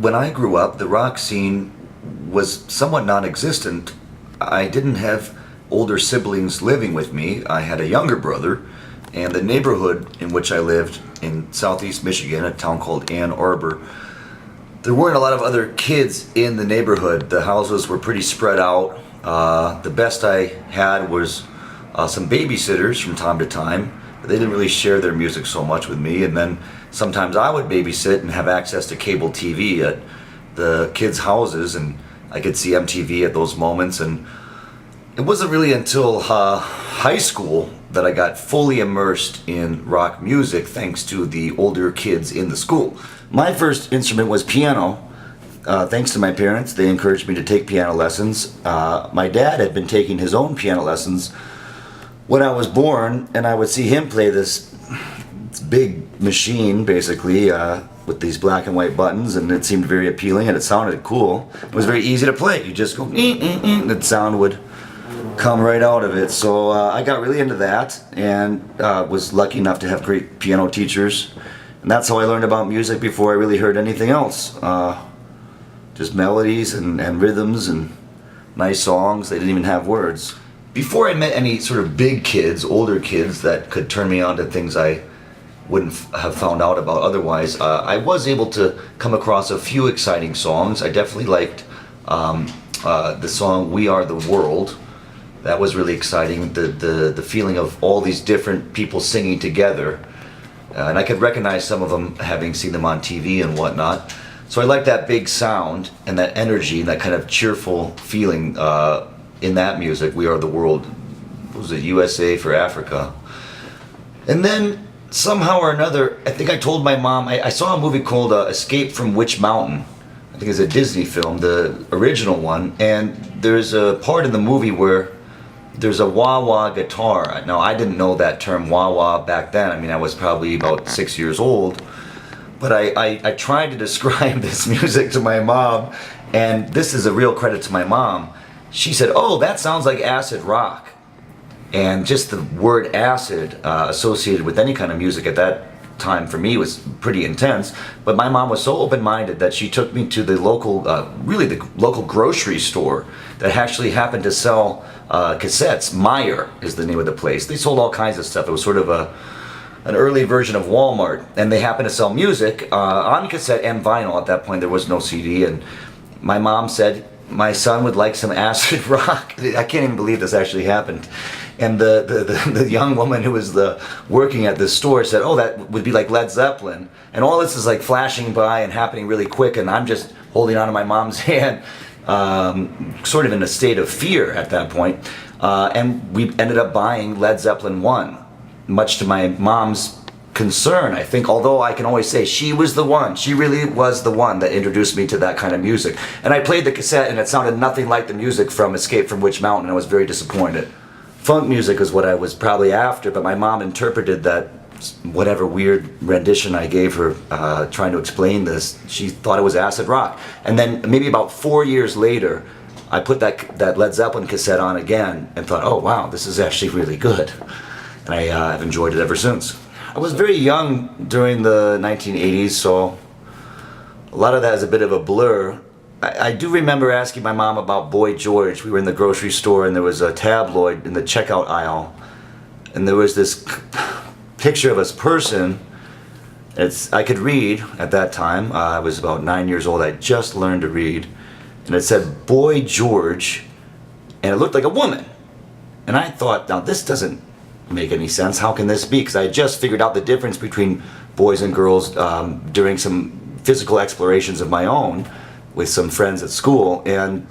when I grew up, the rock scene was somewhat non-existent. I didn't have older siblings living with me. I had a younger brother, and the neighborhood in which I lived in southeast Michigan, a town called Ann Arbor, there weren't a lot of other kids in the neighborhood. The houses were pretty spread out. The best I had was some babysitters from time to time. But they didn't really share their music so much with me. And then sometimes I would babysit and have access to cable TV at the kids' houses, and I could see MTV at those moments. And it wasn't really until high school that I got fully immersed in rock music thanks to the older kids in the school. My first instrument was piano. Thanks to my parents, they encouraged me to take piano lessons. My dad had been taking his own piano lessons when I was born, and I would see him play this big machine, basically, with these black and white buttons, and it seemed very appealing, and it sounded cool. It was very easy to play. You just go, and the sound would come right out of it. So I got really into that, and was lucky enough to have great piano teachers. And that's how I learned about music before I really heard anything else. Just melodies and rhythms and nice songs. They didn't even have words. Before I met any sort of big kids, older kids that could turn me on to things I wouldn't have found out about otherwise, I was able to come across a few exciting songs. I definitely liked the song "We Are the World." That was really exciting. The feeling of all these different people singing together. And I could recognize some of them having seen them on TV and whatnot. So I like that big sound and that energy and that kind of cheerful feeling in that music. We Are the World. What was it? USA for Africa. And then somehow or another, I think I told my mom, I saw a movie called Escape from Witch Mountain. I think it's a Disney film, the original one. And there's a part in the movie where there's a wah-wah guitar. Now, I didn't know that term wah-wah back then. I mean, I was probably about 6 years old. But I tried to describe this music to my mom, and this is a real credit to my mom. She said, "Oh, that sounds like acid rock." And just the word acid associated with any kind of music at that time for me was pretty intense. But my mom was so open-minded that she took me to the local, really the local grocery store that actually happened to sell cassettes. Meyer is the name of the place. They sold all kinds of stuff. It was sort of an early version of Walmart, and they happened to sell music on cassette and vinyl. At that point, there was no CD, and my mom said my son would like some acid rock. I can't even believe this actually happened. And the young woman who was working at this store said, "Oh, that would be like Led Zeppelin." And all this is like flashing by and happening really quick, and I'm just holding on to my mom's hand, sort of in a state of fear at that point. And we ended up buying Led Zeppelin 1, much to my mom's concern, I think, although I can always say she was the one. She really was the one that introduced me to that kind of music. And I played the cassette, and it sounded nothing like the music from Escape from Witch Mountain. I was very disappointed. Funk music is what I was probably after, but my mom interpreted that whatever weird rendition I gave her trying to explain this, she thought it was acid rock. And then maybe about 4 years later, I put that Led Zeppelin cassette on again and thought, "Oh wow, this is actually really good." And I've enjoyed it ever since. I was very young during the 1980s, so a lot of that is a bit of a blur. I do remember asking my mom about Boy George. We were in the grocery store, and there was a tabloid in the checkout aisle, and there was this picture of this person. I could read at that time. I was about 9 years old. I just learned to read, and it said Boy George, and it looked like a woman. And I thought, now this doesn't make any sense. How can this be? Because I just figured out the difference between boys and girls during some physical explorations of my own with some friends at school, and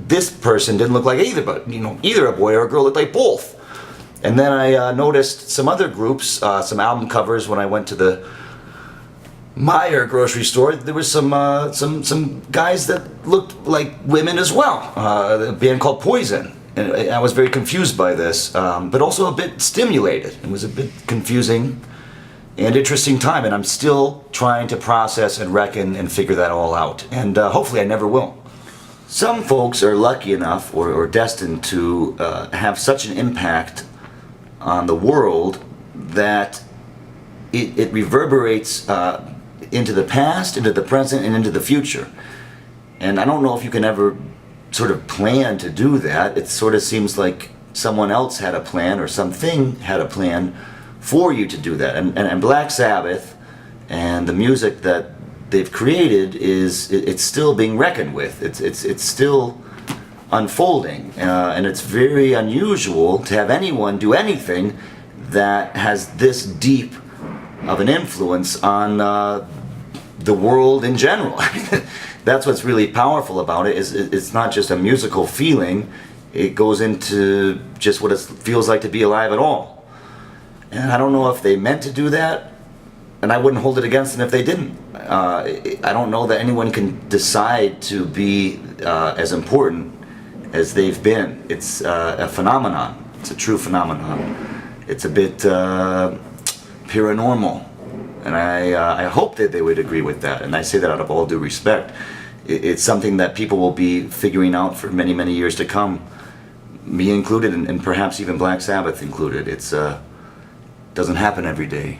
this person didn't look like either, but either a boy or a girl, looked like both. And then I noticed some other groups, some album covers when I went to the Meyer grocery store. There was some guys that looked like women as well. A band called Poison. And I was very confused by this, but also a bit stimulated. It was a bit confusing and interesting time, and I'm still trying to process and reckon and figure that all out. And hopefully I never will. Some folks are lucky enough or destined to have such an impact on the world that it reverberates into the past, into the present, and into the future. And I don't know if you can ever sort of plan to do that. It sort of seems like someone else had a plan, or something had a plan for you to do that. And Black Sabbath and the music that they've created it's still being reckoned with. It's still unfolding, and it's very unusual to have anyone do anything that has this deep of an influence on the world in general. That's what's really powerful about it. Is it's not just a musical feeling; it goes into just what it feels like to be alive at all. And I don't know if they meant to do that, and I wouldn't hold it against them if they didn't. I don't know that anyone can decide to be as important as they've been. It's a phenomenon. It's a true phenomenon. It's a bit paranormal, and I hope that they would agree with that. And I say that out of all due respect. It's something that people will be figuring out for many, many years to come, me included, and perhaps even Black Sabbath included. It's doesn't happen every day.